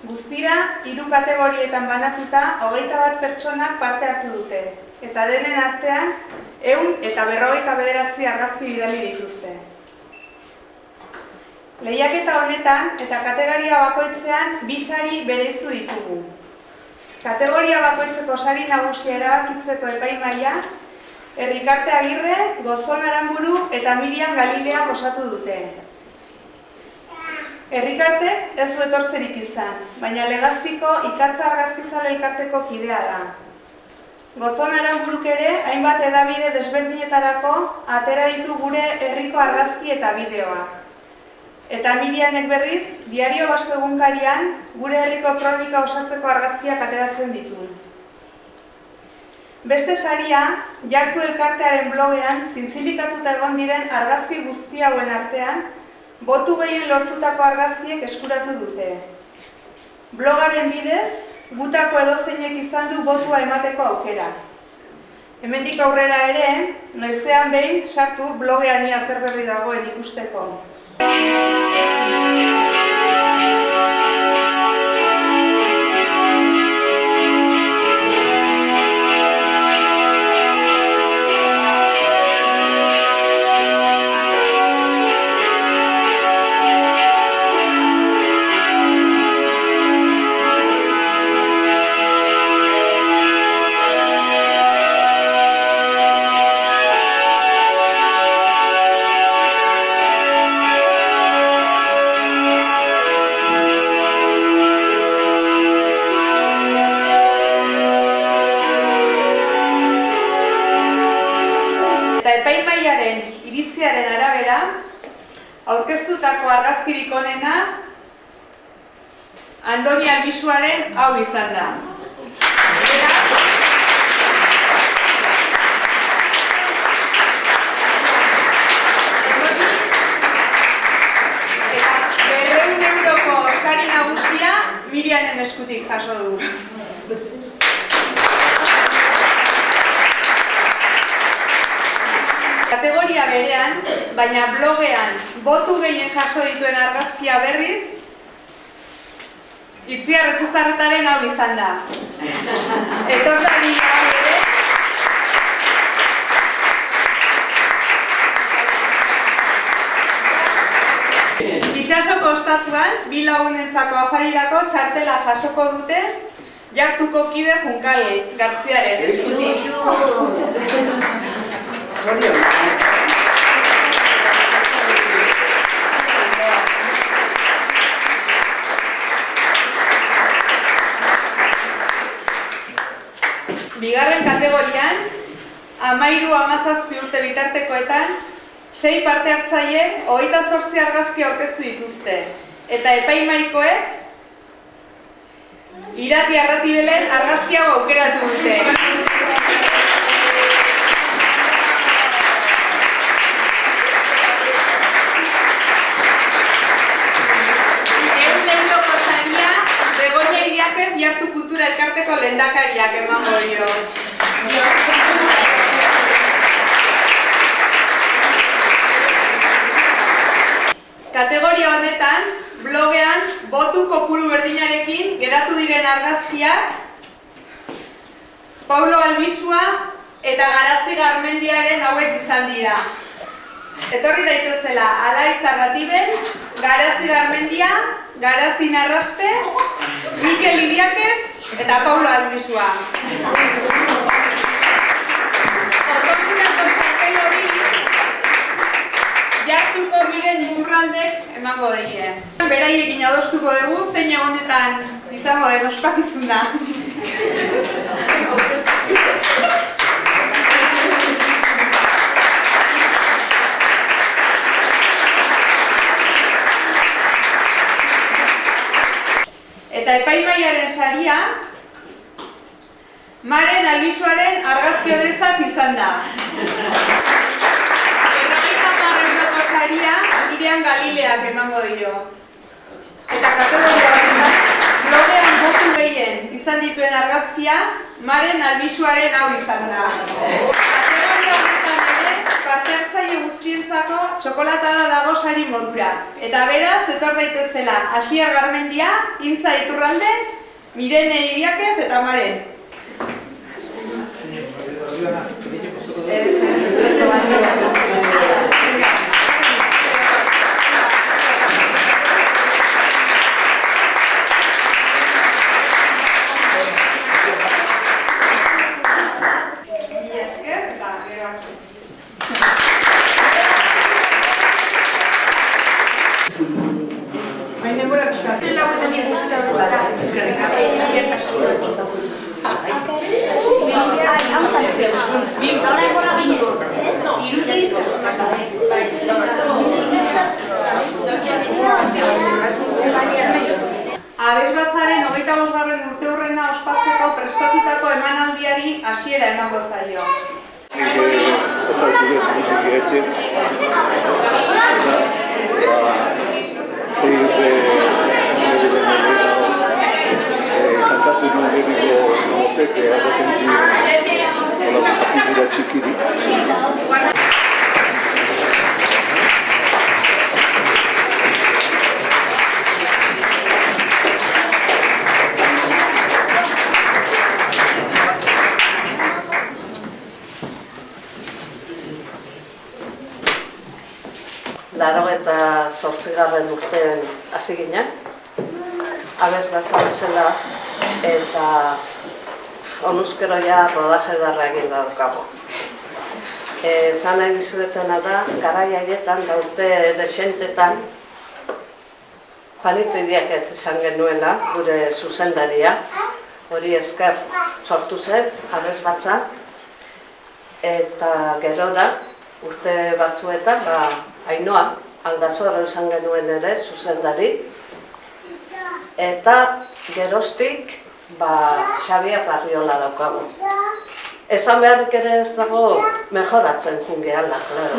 Guztira, 3 kategorietan banatuta 21 pertsonak parte hartu dute, eta denen artean 159 argazki bidali dituzte. Lehiaketa honetan eta kategoria bakoitzean 2 sari bereiztu ditugu. Kategoria bakoitzeko sari nagusia erabakitzeko epaimahaia Errikarte Agirre, Gotzon Aranburu eta Miriam Galilea osatu dute. Errikartek ez du etortzerik izan, baina Legazpiko Ikatza Argazkizale elkarteko kidea da. Gotzon Aranburuk ere hainbat hedabide desberdinetarako atera ditu gure herriko argazki eta bideoak. Eta Mirianek berriz, Diario Basko egunkarian gure herriko kronika osatzeko argazkiak ateratzen ditu. Beste saria, Jartu elkartearen blogean zintzilikatuta egon diren argazki guzti hauen artean, botu gehien lortutako argazkiek eskuratu dute. Blogaren bidez, gutako edozeinek izan du botua emateko aukera. Hemendik aurrera ere, noizean behin sartu blogean ia zer berri dagoen ikusteko. Epaimahaiaren iritziaren arabera, aurkeztutako argazkirik onena Andoni Albisuaren hau izan da. Eta 200 euroko sari nagusia Mirianen eskutik jaso du. Kategoria berean, baina blogean botu gehien jaso dituen argazkia berriz, Itziar Etxezarretaren hau izan da. Etortari hau ere, Itsasoko ostatuan, 2 lagunentzako afarirako txartela jasoko dute, Jartuko kide Junkal Gartziaren eskutik. Bigarren kategorian, 13-17 urte bitartekoetan, 6 parte hartzaileek 28 argazki aurkeztu dituzte, eta epaimahaikoek Irati Arratibelen argazki hau aukeratu dute. Jartu kultura elkarteko lehendakariak emango dio. Kategoria honetan, blogean botu kopuru berdinarekin geratu diren argazkiak Paulo Albisua eta Garazi Garmendiaren hauek izan dira. Etorri daitezela Alaitz Arratibel, Garazi Garmendia, Garazi Narraspe, Mikel Idiakez eta Paulo Albisua. Otorturako txartel hori Jartuko Miren Iturraldek emango die. Beraiekin adostuko dugu zein egonetan izango den ospakizuna. Eta epaimahaiaren saria Maren Albisuaren argazki honetzat izan da. Eta saria Miriam Galileak emango dio. Eta kategoria honetan blogean botu gehien izan dituen argazkia Maren Albisuaren hau izan da. txokolatada dago sari modura. Eta beraz, etor daitezela Asier Garmendia, Intza Iturralde, Mirene Iriakez eta Maren. Abesbatzaren 25. urteurrena ospatzeko prestatutako emanaldiari hasiera emango zaio. Ezautu dut musiki etxe, kantatu nuen berriko motek azaten ziren figura txikirik. Laurogeita zortzigarren urtean hasi ginen, abesbatza bezala eta honuzkero ja rodaje darra egin daukago. Zan nahi dizuetena da, garai haietan, da urte desentetan, Juanito Iriakez izan genuela, gure zuzendaria, hori esker sortu zen, abesbatza, eta gerora, urte batzuetan, Ainoa, Aldazoro izan genuen ere, zuzendari, eta geroztik, Xabier Barriola daukagu. Esan beharrik ere ez dago, mejoratzen jungeala, claro.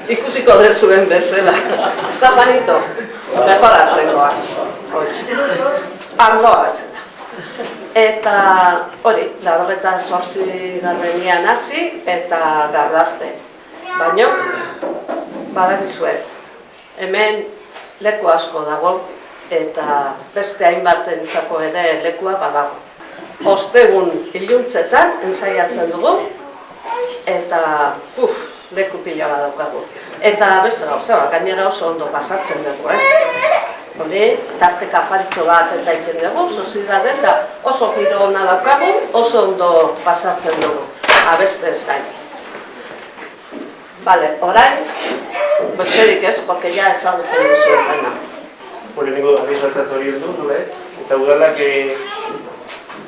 Ikusiko dezuen bezala. Ez da, Juanito, mejoratzen goaz. Argoa batzena. Eta hori, 88. hasi eta gaur arte. Baina, badakizue, hemen leku asko dago eta beste hainbaten izako ere lekua badago. Ostegun iluntzetan ensaiatzen dugu eta leku pila badaukagu. Eta beste gauza, gainera oso ondo pasatzen dugu, Hori, tarteka afaritxo bat eta egiten dugu, soziedade eta oso giro ona daukagu, oso ondo pasatzen dugu, abestez gain. Vale, orain, besterik ez, porque ya ezagutzen duzu dena. Lehenengo abesbatzaz hori du, nola ez? Eta udalak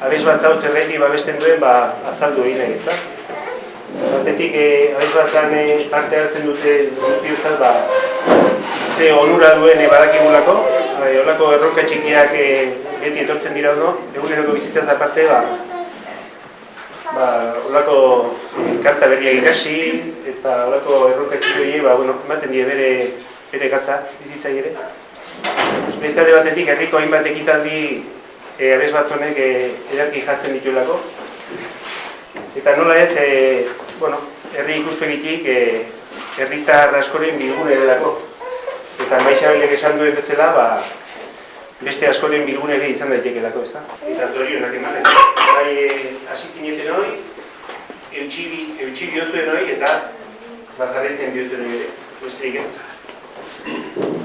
abesbatzau zerreti babesten duen azaldu egin nahi, ezta? Batetik abesbatzan parte hartzen dute guztiuzat, ze onura duen badakigulako, holako erronka txikiak beti etortzen dira ono, eguneroko bizitzaz aparte, holako karta berriak ikasi eta holako erronka txiki horiek ematen die bere gatza bizitzai ere. Beste alde batetik herriko hainbat ekitaldi abesbatzonek ederki jazten dituelako. Eta nola ez, herri ikuspegitik herritar askoren bilgune delako. Eta Maixabelek esan duen bezala, beste askoren bilgune ere izan daitekelako, ezta? Eta zorionak ematen. Hasi zineten hori, eutxi biozuen hori eta jarraitzen biozuen hori ere. Besterik ez.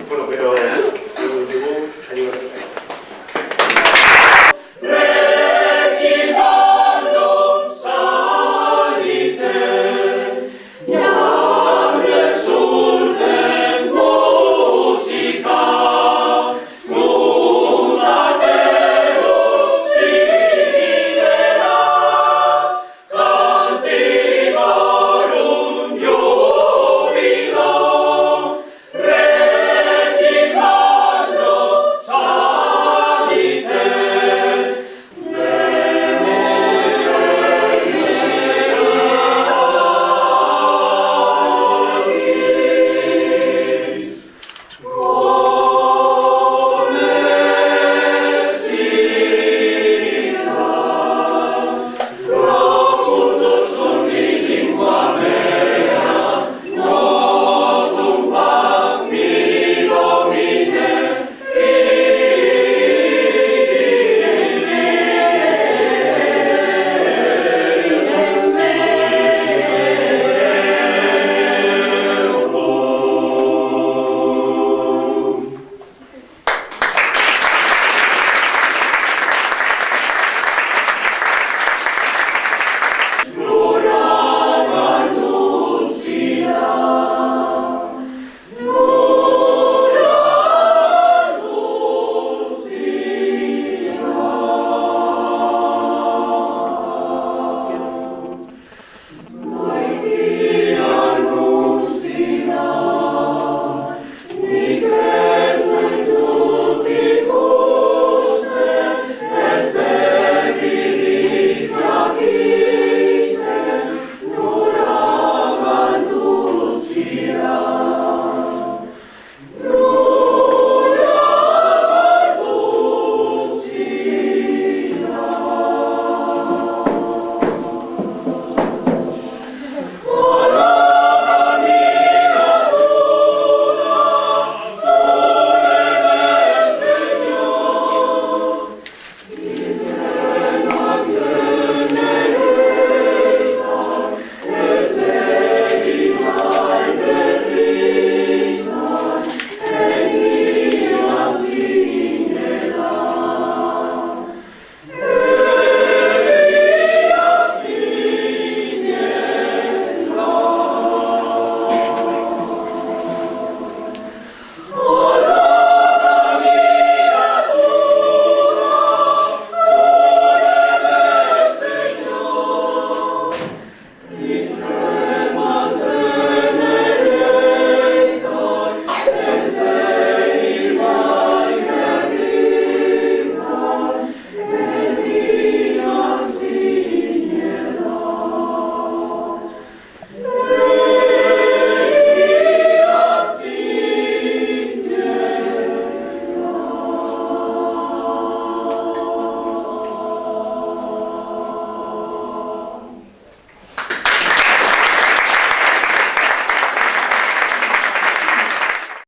Pero